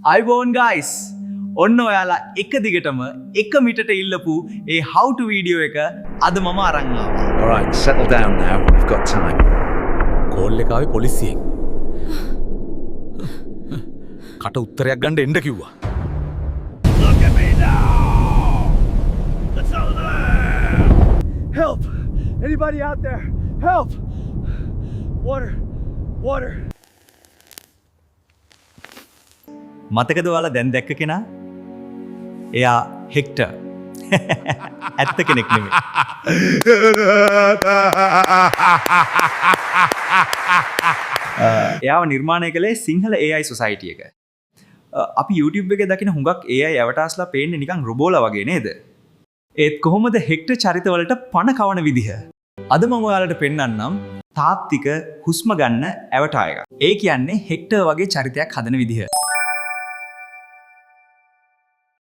අයිබෝන් ගයිස් ඔන්න ඔයාලා එක දිගටම එක මිටට ඉල්ලපු ඒ how to වීඩියෝ එක අද මම අරන් ආවා. Alright, settle down now. We've got time. Call එක ආවේ පොලිසියෙන්. කට උත්තරයක් ගන්න එන්න කිව්වා. Look at me now! It's over there! Help! Anybody out there? Help! Water! Water! මතකද ඔයාලා දැන් දැක්ක කෙනා? එයා හෙක්ටර්. ඇත්ත කෙනෙක් නෙමෙයි. එයාව නිර්මාණය කළේ සිංහල AI සොසයිටි එක. අපි YouTube එකේ දකින හුඟක් AI ඇවටාස්ලා පේන්නේ නිකන් රොබෝලා වගේ නේද? ඒත් කොහොමද හෙක්ටර් චරිතවලට පණ කවන විදිහ? අද මම ඔයාලට පෙන්නන්නම් තාත්තික හුස්ම ගන්න ඇවටා එකක්. ඒ කියන්නේ හෙක්ටර් වගේ චරිතයක් හදන විදිහ.